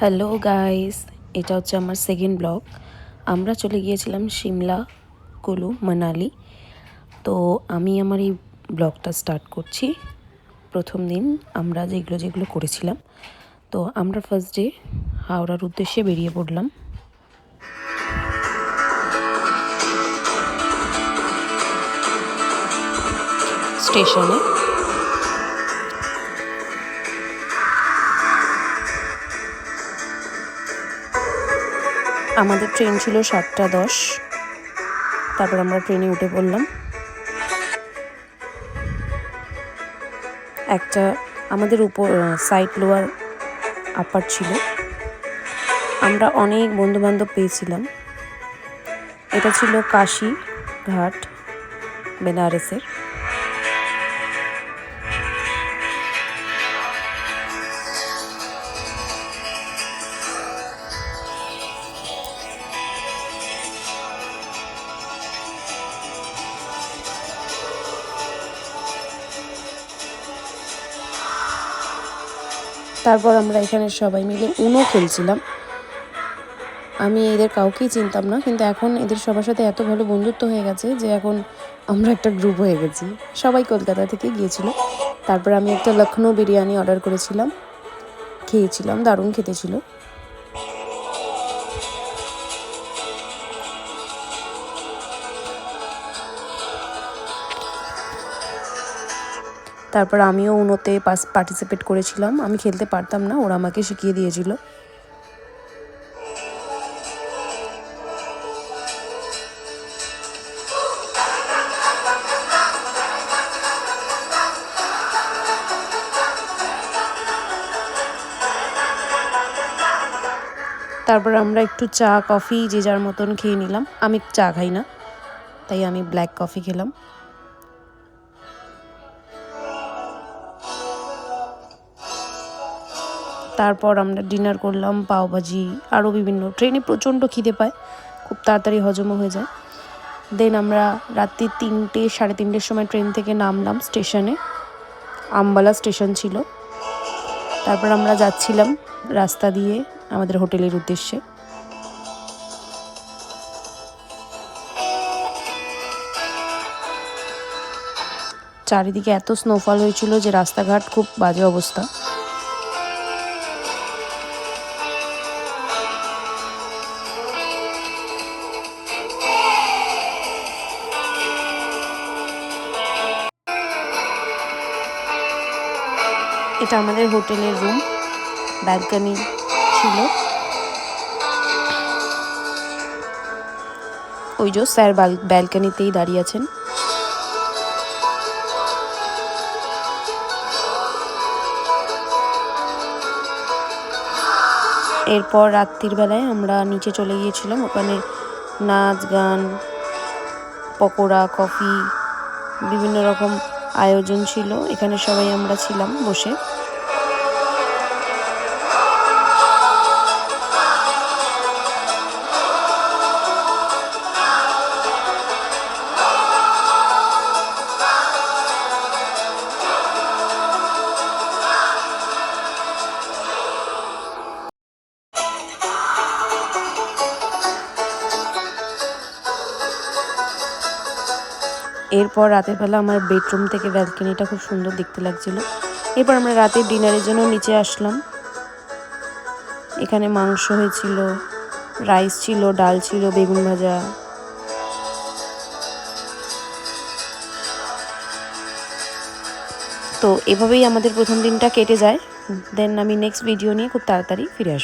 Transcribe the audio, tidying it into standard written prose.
Hello guys, এটা হচ্ছে আমার সেকেন্ড ব্লগ। আমরা চলে গিয়েছিলাম সিমলা, কুলু, মানালি। তো আমি আমার এই ব্লগটা স্টার্ট করছি। প্রথম দিন আমরা যেগুলো করেছিলাম। তো আমরা ফার্স্ট ডে হাওড়ার উদ্দেশ্যে বেরিয়ে পড়লাম। স্টেশনে আমাদের ট্রেন ছিল 7:10। তারপর আমরা ট্রেনে উঠে পড়লাম। একটা আমাদের উপর সাইড লোয়ার আপার ছিল। আমরা অনেক বন্ধুবান্ধব পেয়েছিলাম। এটা ছিল কাশী ঘাট, বেনারসের। তারপর আমরা এখানে সবাই মিলে উনো খেলছিলাম। আমি এদের কাউকেই চিনতাম না, কিন্তু এখন এদের সবার সাথে এত ভালো বন্ধুত্ব হয়ে গেছে যে এখন আমরা একটা গ্রুপ হয়ে গেছি। সবাই কলকাতা থেকে গিয়েছিল। তারপর আমি একটা লখনৌ বিরিয়ানি অর্ডার করেছিলাম, খেয়েছিলাম, দারুণ খেতে ছিল। তারপর আমিও উনোতে পার্টিসিপেট করেছিলাম। আমি খেলতে পারতাম না, ওরা আমাকে শিখিয়ে দিয়েছিল। তারপর আমরা একটু চা কফি যে যার মতন খেয়ে নিলাম। আমি চা খাই না, তাই আমি ব্ল্যাক কফি খেলাম। তারপর আমরা ডিনার করলাম, পাওভাজি, আরও বিভিন্ন। ট্রেনে প্রচণ্ড খিদে পায়, খুব তাড়াতাড়ি হজমও হয়ে যায়। দেন আমরা রাত্রি 3টে, 3:30-র সময় ট্রেন থেকে নামলাম স্টেশনে। আম্বালা স্টেশন ছিল। তারপর আমরা যাচ্ছিলাম রাস্তা দিয়ে আমাদের হোটেলের উদ্দেশ্যে। চারিদিকে এত স্নোফল হয়েছিল যে রাস্তাঘাট খুব বাজে অবস্থা। এটা আমাদের হোটেলের রুম, ব্যালকনি ছিল। ওই যে স্যার ব্যালকনিতেই দাঁড়িয়ে আছেন। এরপর রাত্রির বেলায় আমরা নিচে চলে গিয়েছিলাম। ওখানে নাচ গান, পকোড়া, কফি, বিভিন্ন রকম আয়োজন ছিল। এখানে সবাই আমরা ছিলাম বসে। এরপর রাতের বেলা আমার বেডরুম থেকে ব্যালকনিটা খুব সুন্দর দেখতে লাগছিল। এরপর আমরা রাতের ডিনারের জন্য নিচে আসলাম। এখানে মাংস হয়েছিল, রাইস ছিল, ডাল ছিল, বেগুন ভাজা। তো এভাবেই আমাদের প্রথম দিনটা কেটে যায়। দেন আমি নেক্সট ভিডিও নিয়ে খুব তাড়াতাড়ি ফিরে আসবো।